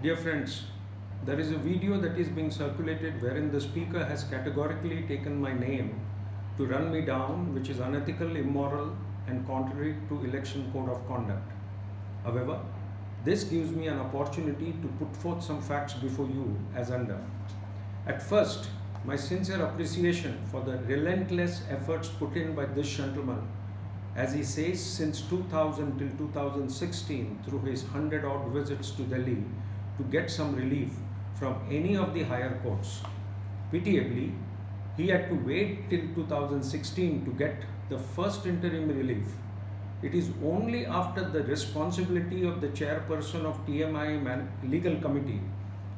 Dear friends, there is a video that is being circulated wherein the speaker has categorically taken my name to run me down, which is unethical, immoral, and contrary to election code of conduct. However, this gives me an opportunity to put forth some facts before you as under. At first, my sincere appreciation for the relentless efforts put in by this gentleman, as he says since 2000 till 2016 through his 100-odd visits to Delhi to get some relief from any of the higher courts. Pitiably, he had to wait till 2016 to get the first interim relief. It is only after the responsibility of the chairperson of TMI legal committee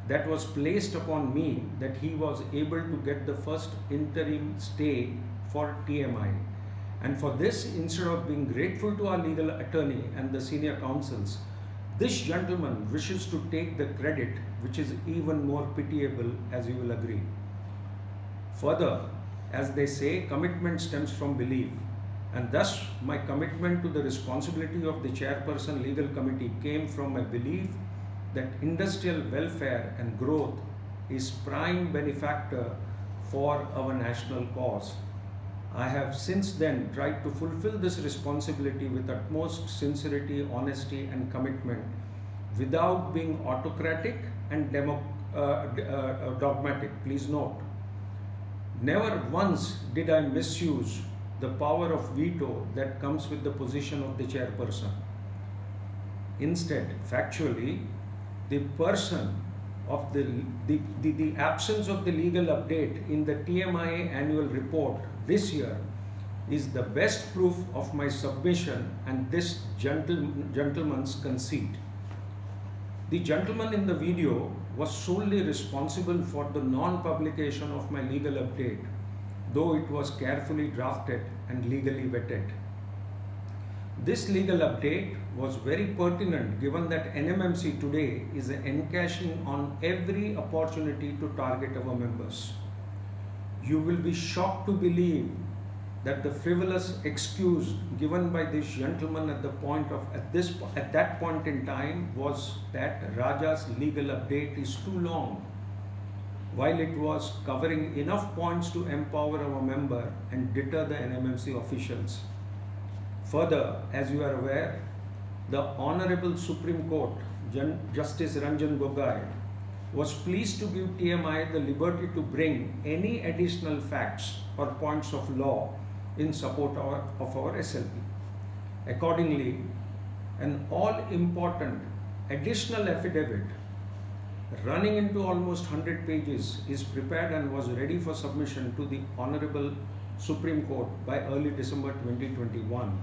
that was placed upon me that he was able to get the first interim stay for TMI. And for this, instead of being grateful to our legal attorney and the senior counsels, this gentleman wishes to take the credit, which is even more pitiable, as you will agree. Further, as they say, commitment stems from belief, and thus my commitment to the responsibility of the chairperson legal committee came from my belief that industrial welfare and growth is prime benefactor for our national cause. I have since then tried to fulfill this responsibility with utmost sincerity, honesty, and commitment without being autocratic and dogmatic. Please note, never once did I misuse the power of veto that comes with the position of the chairperson. Instead, factually, the person of the absence of the legal update in the TMI annual report this year is the best proof of my submission and this gentleman's conceit. The gentleman in the video was solely responsible for the non-publication of my legal update, though it was carefully drafted and legally vetted. This legal update was very pertinent given that NMMC today is encashing on every opportunity to target our members. You will be shocked to believe that the frivolous excuse given by this gentleman at that point in time was that Raja's legal update is too long, while it was covering enough points to empower our member and deter the NMMC officials. Further, as you are aware, the Honorable Supreme Court, Justice Ranjan Gogoi, was pleased to give TMI the liberty to bring any additional facts or points of law in support of our SLP. Accordingly, an all-important additional affidavit running into almost 100 pages is prepared and was ready for submission to the Honorable Supreme Court by early December 2021.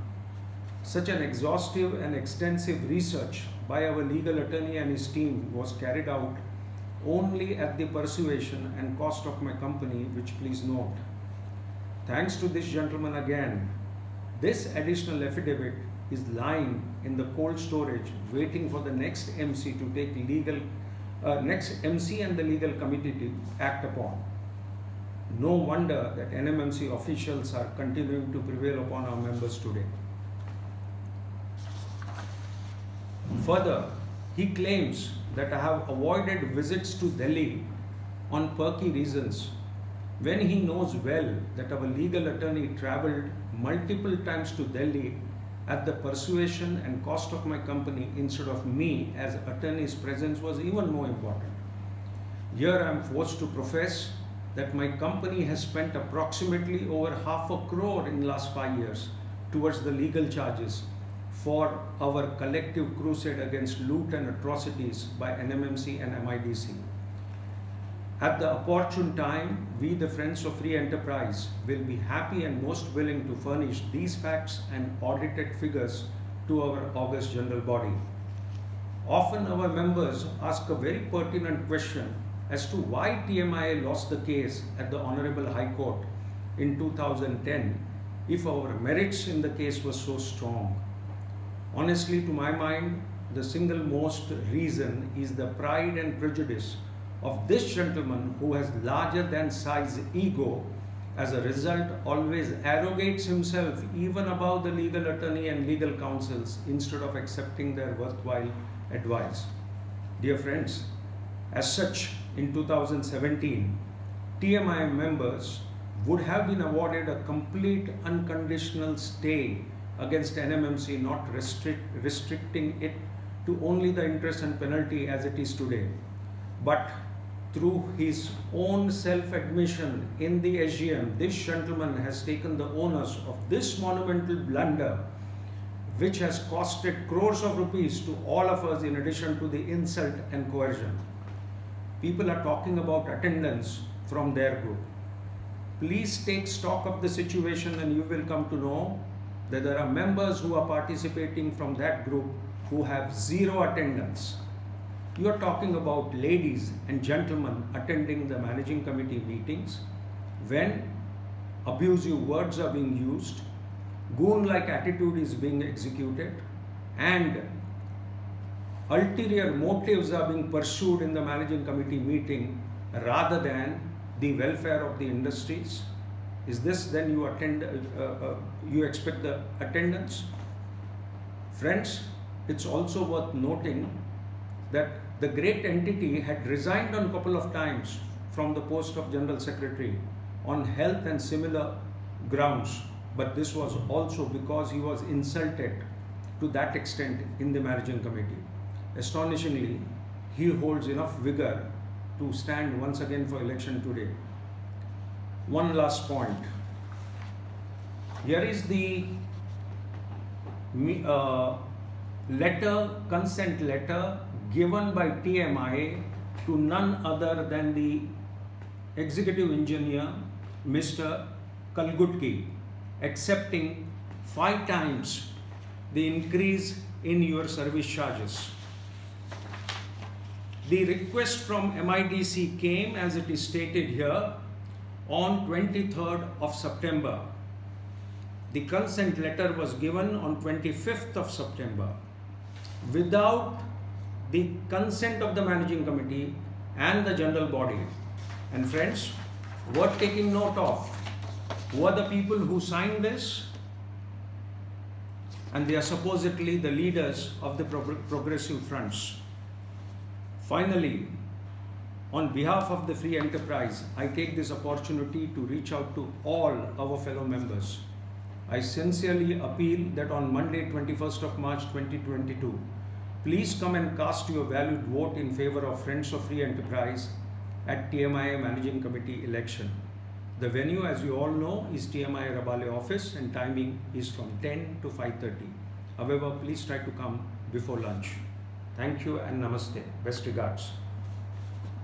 Such an exhaustive and extensive research by our legal attorney and his team was carried out only at the persuasion and cost of my company, which please note. Thanks to this gentleman again, this additional affidavit is lying in the cold storage waiting for the next MC to take next MC and the legal committee to act upon. No wonder that NMMC officials are continuing to prevail upon our members today. Further, he claims that I have avoided visits to Delhi on perky reasons, when he knows well that our legal attorney travelled multiple times to Delhi at the persuasion and cost of my company instead of me, as attorney's presence was even more important. Here I am forced to profess that my company has spent approximately over ₹500 crore in the last 5 years towards the legal charges for our collective crusade against loot and atrocities by NMMC and MIDC. At the opportune time, we, the Friends of Free Enterprise, will be happy and most willing to furnish these facts and audited figures to our august general body. Often our members ask a very pertinent question as to why TMI lost the case at the Honorable High Court in 2010 if our merits in the case were so strong. Honestly, to my mind, the single most reason is the pride and prejudice of this gentleman who has larger than size ego. As a result, always arrogates himself even above the legal attorney and legal counsels instead of accepting their worthwhile advice. Dear friends, as such, in 2017, TMI members would have been awarded a complete unconditional stay against NMMC, not restricting it to only the interest and penalty as it is today. But through his own self-admission in the SGM, this gentleman has taken the onus of this monumental blunder, which has costed crores of rupees to all of us in addition to the insult and coercion. People are talking about attendance from their group. Please take stock of the situation and you will come to know that there are members who are participating from that group who have zero attendance. You are talking about ladies and gentlemen attending the managing committee meetings when abusive words are being used, goon-like attitude is being executed, and ulterior motives are being pursued in the managing committee meeting rather than the welfare of the industries. Is this then you expect the attendance? Friends, it's also worth noting that the great entity had resigned on a couple of times from the post of General Secretary on health and similar grounds, but this was also because he was insulted to that extent in the managing committee. Astonishingly, he holds enough vigor to stand once again for election today. One last point. Here is the consent letter given by TMI to none other than the executive engineer, Mr. Kalgutki, accepting 5 times the increase in your service charges. The request from MIDC came, as it is stated here, on 23rd of September. The consent letter was given on 25th of September without the consent of the managing committee and the general body. And friends, worth taking note of, who are the people who signed this? And they are supposedly the leaders of the progressive fronts. Finally, on behalf of the free enterprise, I take this opportunity to reach out to all our fellow members. I sincerely appeal that on Monday, 21st of March 2022, please come and cast your valued vote in favor of Friends of Free Enterprise at TMI Managing Committee election. The venue, as you all know, is TMI Rabale office and timing is from 10 to 5:30. However, please try to come before lunch. Thank you and namaste. Best regards.